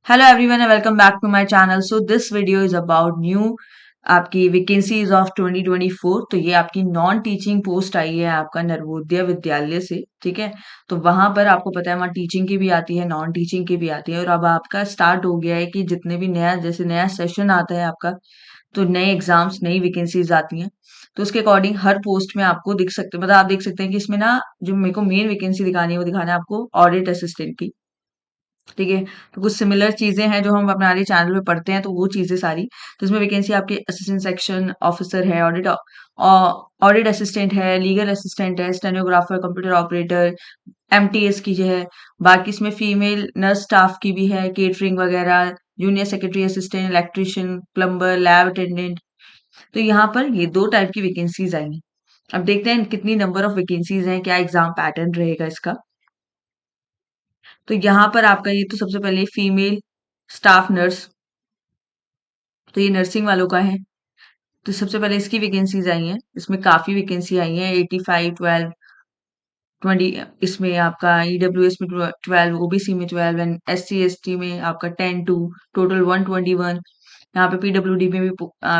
Hello everyone and welcome back to my channel. So this video is about new आपकी vacancies of 2024। तो ये आपकी non teaching post आई है आपका नवोदय विद्यालय से। ठीक है, तो वहां पर आपको पता है वहाँ टीचिंग की भी आती है, नॉन टीचिंग की भी आती है। और अब आपका स्टार्ट हो गया है कि जितने भी नया सेशन आता है आपका, तो नए एग्जाम्स नई वैकेंसीज आती हैं। तो उसके अकॉर्डिंग हर पोस्ट में आपको दिख सकते मतलब आप देख सकते हैं कि इसमें ना जो मेरे को मेन वैकेंसी दिखानी है वो दिखाना है आपको ऑडिट असिस्टेंट की। ठीक है, तो कुछ सिमिलर चीजें हैं जो हम अपने चैनल पे पढ़ते हैं, तो वो चीजें सारी। तो इसमें वैकेंसी आपके असिस्टेंट सेक्शन ऑफिसर है, ऑडिट असिस्टेंट है, लीगल असिस्टेंट है, स्टेनोग्राफर, कंप्यूटर ऑपरेटर, एमटीएस की जो है। बाकी इसमें फीमेल नर्स स्टाफ की भी है, केटरिंग वगैरह, junior secretary assistant, electrician, plumber, lab attendant. तो यहाँ पर ये दो टाइप की वैकेंसीज आई हैं। अब देखते हैं कितनी नंबर ऑफ वैकेंसीज हैं, क्या एग्जाम पैटर्न रहेगा इसका। तो यहाँ पर आपका ये तो सबसे पहले फीमेल स्टाफ नर्स, तो ये नर्सिंग वालों का है। तो सबसे पहले इसकी वैकेंसीज आई हैं, इसमें काफी वैकेंसी आई हैं। 85, 12, 20 इसमें आपका ईडब्ल्यूएस में 12, ओबीसी में 12 एंड SC ST में आपका 10 2, टोटल 121। यहाँ पे पीडब्ल्यूडी में भी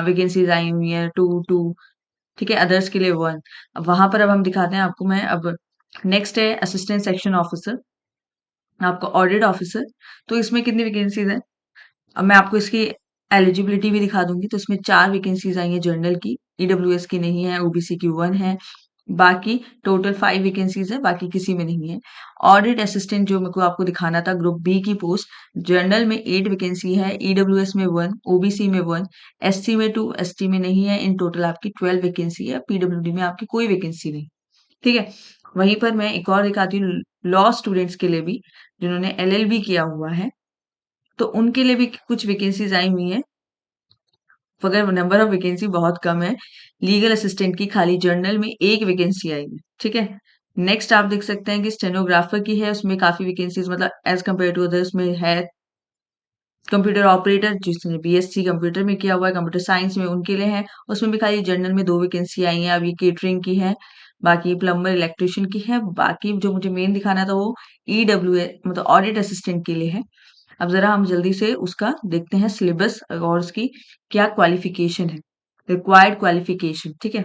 वैकेंसीज आई हुई हैं 2 2। ठीक है, अदर्स के लिए 1। अब वहां पर अब हम दिखाते हैं आपको। मैं अब नेक्स्ट है असिस्टेंट सेक्शन ऑफिसर, आपका ऑडिट ऑफिसर। तो इसमें कितनी वैकेंसीज है, अब मैं आपको इसकी एलिजिबिलिटी भी दिखा दूंगी। तो इसमें 4 वैकेंसीज आई हैं जनरल की, ईडब्ल्यूएस की नहीं है, ओबीसी की 1 है। बाकी टोटल 5 वैकेंसीज है, बाकी किसी में नहीं है। ऑडिट असिस्टेंट जो मेरे को आपको दिखाना था, ग्रुप बी की पोस्ट, जनरल में 8 वैकेंसी है, ईडब्ल्यूएस में 1, ओबीसी में 1, एससी में 2, एसटी में नहीं है। इन टोटल आपकी 12 वैकेंसी है, पीडब्ल्यूडी में आपकी कोई वैकेंसी नहीं। ठीक है, वहीं पर मैं एक और दिखाती हूँ लॉ स्टूडेंट्स के लिए भी, जिन्होंने एलएलबी किया हुआ है, तो उनके लिए भी कुछ वैकेंसीज आई हुई हैं, मगर नंबर ऑफ वैकेंसी बहुत कम है। लीगल असिस्टेंट की खाली जर्नल में एक वैकेंसी आई है। ठीक है, नेक्स्ट आप देख सकते हैं कि स्टेनोग्राफर की है, उसमें काफी वैकेंसीज मतलब एज कम्पेयर टू अदर्स में है। कंप्यूटर ऑपरेटर जिसने बीएससी कंप्यूटर में किया हुआ है, कंप्यूटर साइंस में, उनके लिए है। उसमें भी खाली जर्नल में 2 वैकेंसी आई हैं। अब ये केटरिंग की है, बाकी प्लम्बर इलेक्ट्रिशियन की है। बाकी जो मुझे मेन दिखाना था वो ईडब्ल्यू मतलब ऑडिट असिस्टेंट के लिए है। अब जरा हम जल्दी से उसका देखते हैं सिलेबस और उसकी क्या क्वालिफिकेशन है, रिक्वायर्ड क्वालिफिकेशन। ठीक है,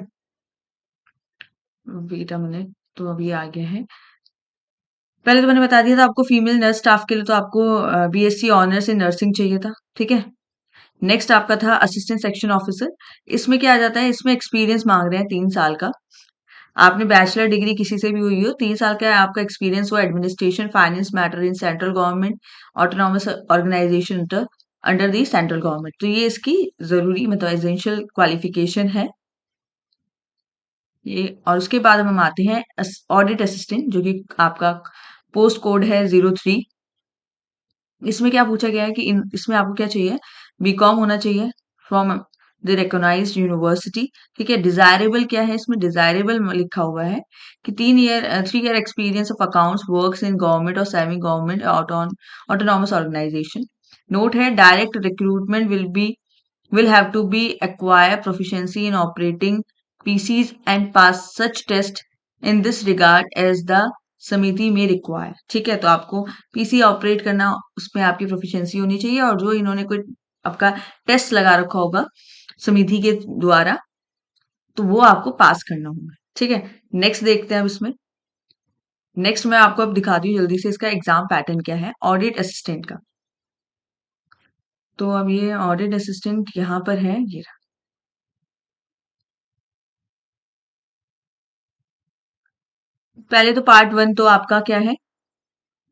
वेट अ मिनट, तो अभी आ गया है। पहले तो मैंने बता दिया था आपको फीमेल नर्स स्टाफ के लिए तो आपको बीएससी ऑनर्स इन नर्सिंग चाहिए था। ठीक है, नेक्स्ट आपका था असिस्टेंट सेक्शन ऑफिसर। इसमें क्या आ जाता है, इसमें एक्सपीरियंस मांग रहे हैं 3 साल का। आपने बैचलर डिग्री किसी से भी हुई हो, 3 साल का आपका एक्सपीरियंस हो administration finance matter in central government autonomous organisation under the central government. तो ये इसकी जरूरी मतलब एसेंशियल क्वालिफिकेशन है ये। और उसके बाद हम आते हैं ऑडिट असिस्टेंट, जो कि आपका पोस्ट कोड है 03। इसमें क्या पूछा गया है कि इसमें आपको क्या चाहिए, बीकॉम होना चाहिए फ्रॉम द रिकॉग्नाइज्ड यूनिवर्सिटी। ठीक है, डिजायरेबल क्या है, इसमें डिजायरेबल लिखा हुआ है कि 3 year experience of accounts works in government और semi government autonomous organisation. Note है, direct recruitment will have to be acquire proficiency in operating PCs and pass such test in this regard as the समिति में require. ठीक है, तो आपको PC operate करना, उसमें आपकी प्रोफिशिएंसी होनी चाहिए, और जो इन्होंने कोई आपका टेस्ट लगा रखा होगा समिति के द्वारा, तो वो आपको पास करना होगा। ठीक है, नेक्स्ट देखते हैं अब इसमें। नेक्स्ट मैं आपको अब दिखाती हूँ जल्दी से इसका एग्जाम पैटर्न क्या है ऑडिट असिस्टेंट का। तो अब ये ऑडिट असिस्टेंट यहाँ पर है, ये रहा। पहले तो पार्ट 1 तो आपका क्या है,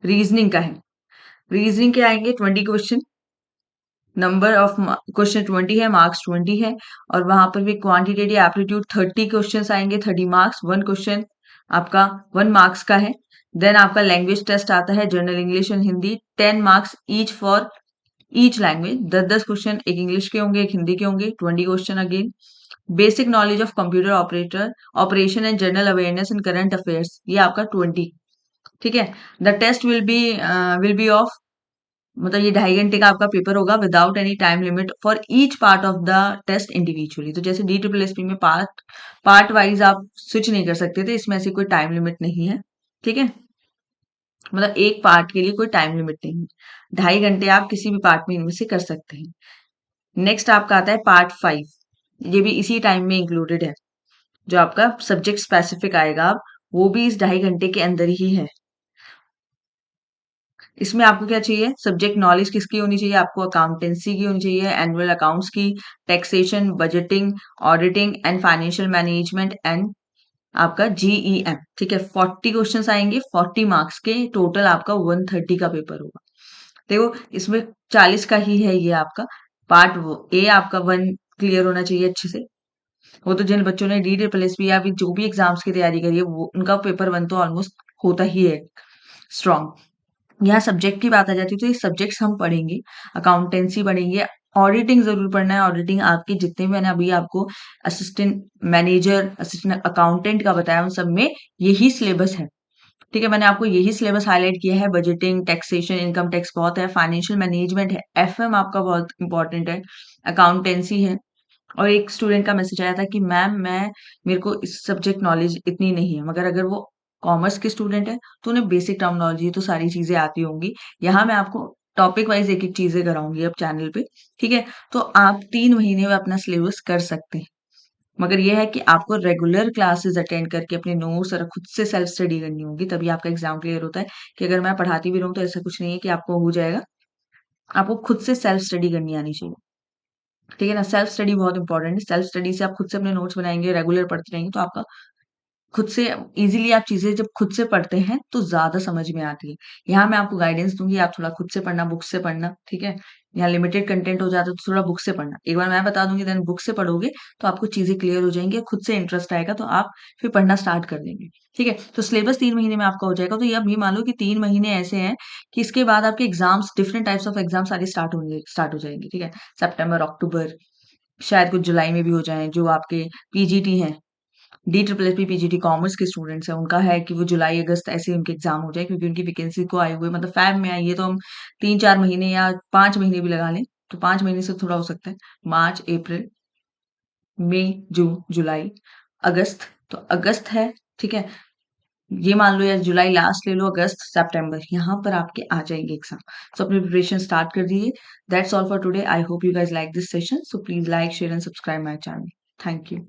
रीजनिंग का है। रीजनिंग के आएंगे 20 क्वेश्चन, नंबर ऑफ क्वेश्चन 20 है, मार्क्स 20 है। और वहां पर भी क्वांटिटेटिव एप्टीट्यूड 30 क्वेश्चन आएंगे, 30 मार्क्स। 1 क्वेश्चन आपका 1 मार्क्स का है। देन आपका लैंग्वेज टेस्ट आता है, general English and Hindi, 10 marks each for each language. 10 10 question एक इंग्लिश के होंगे, एक हिंदी के होंगे, 20 question again. Basic knowledge of computer operation and general awareness in current affairs, ये आपका 20। ठीक है, the test will be of मतलब ये 2.5 घंटे का आपका पेपर होगा, without any time limit for each part of the test individually. तो जैसे DSSP में पार्ट पार्ट वाइज आप स्विच नहीं कर सकते थे, इसमें ऐसी कोई टाइम लिमिट नहीं है। ठीक है, मतलब एक पार्ट के लिए कोई टाइम लिमिट नहीं है, 2.5 घंटे आप किसी भी पार्ट में इनमें से कर सकते हैं। नेक्स्ट आपका आता है पार्ट 5, ये भी इसी टाइम में इंक्लूडेड है। जो आपका सब्जेक्ट स्पेसिफिक आएगा, वो भी इस 2.5 घंटे के अंदर ही है। इसमें आपको क्या चाहिए, सब्जेक्ट नॉलेज किसकी होनी चाहिए, आपको अकाउंटेंसी की होनी चाहिए, एनुअल अकाउंट्स की, taxation, budgeting, auditing and financial management and आपका जीईएम। ठीक है, 40 क्वेश्चंस आएंगे, 40 मार्क्स के, टोटल आपका 130 का पेपर होगा। देखो इसमें 40 का ही है ये आपका पार्ट ए, आपका 1 क्लियर होना चाहिए अच्छे से। वो तो जिन बच्चों ने डी ट्रिपल एस पी या फिर जो भी एग्जाम्स की तैयारी करी है, वो उनका पेपर 1 तो ऑलमोस्ट होता ही है स्ट्रॉन्ग। यहाँ सब्जेक्ट की बात आ जाती है, तो ये सब्जेक्ट्स हम पढ़ेंगे, अकाउंटेंसी पढ़ेंगे, ऑडिटिंग जरूर पढ़ना है। ऑडिटिंग आपके जितने भी मैंने अभी आपको असिस्टेंट मैनेजर, असिस्टेंट अकाउंटेंट का बताया, उन सब में यही सिलेबस है। ठीक है, मैंने आपको यही सिलेबस हाईलाइट किया है। बजटिंग, टैक्सेशन, इनकम टैक्स बहुत है, फाइनेंशियल मैनेजमेंट है, एफएम आपका बहुत इंपॉर्टेंट है, अकाउंटेंसी है। और एक स्टूडेंट का मैसेज आया था कि मैम मैं मेरे को इस सब्जेक्ट नॉलेज इतनी नहीं है, मगर अगर वो कॉमर्स के स्टूडेंट है तो उन्हें बेसिक टर्मिनोलॉजी तो सारी चीजें आती होंगी। यहाँ मैं आपको टॉपिक वाइज एक एक चीजें कराऊंगी अब चैनल पे। ठीक है, तो आप 3 महीने में अपना सिलेबस कर सकते हैं, मगर यह है कि आपको रेगुलर क्लासेस अटेंड करके अपने नोट्स और खुद से सेल्फ स्टडी करनी होगी, तभी आपका एग्जाम क्लियर होता है। कि अगर मैं पढ़ाती भी रहूँ तो ऐसा कुछ नहीं है कि आपको हो जाएगा, आपको खुद से सेल्फ स्टडी करनी आनी चाहिए। ठीक है ना, सेल्फ स्टडी बहुत इंपॉर्टेंट है। सेल्फ स्टडी से आप खुद से अपने नोट्स बनाएंगे, रेगुलर पढ़ते रहेंगे, तो आपका खुद से इजीली आप चीजें जब खुद से पढ़ते हैं तो ज्यादा समझ में आती है। यहाँ मैं आपको गाइडेंस दूंगी, आप थोड़ा खुद से पढ़ना, बुक से पढ़ना। ठीक है, यहाँ लिमिटेड कंटेंट हो जाता है तो थोड़ा बुक से पढ़ना, एक बार मैं बता दूंगी, देन बुक से पढ़ोगे तो आपको चीजें क्लियर हो जाएंगी, खुद से इंटरेस्ट आएगा तो आप फिर पढ़ना स्टार्ट कर देंगे। ठीक है, तो सिलेबस 3 महीने में आपका हो जाएगा। तो ये अब ये मान लो कि 3 महीने ऐसे हैं कि इसके बाद आपके exams, different types of exam सारे स्टार्ट हो जाएंगे। ठीक है, सितंबर, अक्टूबर, शायद कुछ जुलाई में भी हो जाए। जो आपके पीजीटी हैं, D triple S P PGT commerce के स्टूडेंट्स हैं, उनका है कि वो जुलाई अगस्त ऐसे उनके एग्जाम हो जाए, क्योंकि उनकी वैकेंसी को आए हुए मतलब फैब में आई है, तो हम 3-4 महीने या 5 महीने भी लगा लें तो 5 महीने से थोड़ा हो सकता है। मार्च, अप्रैल, मई, जून, जुलाई, अगस्त, तो अगस्त है। ठीक है, ये मान लो या जुलाई लास्ट ले लो, अगस्त, सितंबर, यहाँ पर आपके आ जाएंगे एग्जाम। सो अपनी प्रिपरेशन स्टार्ट कर दीजिए। That's all for today. I hope you guys like this session, so please like, share and subscribe my channel. Thank you.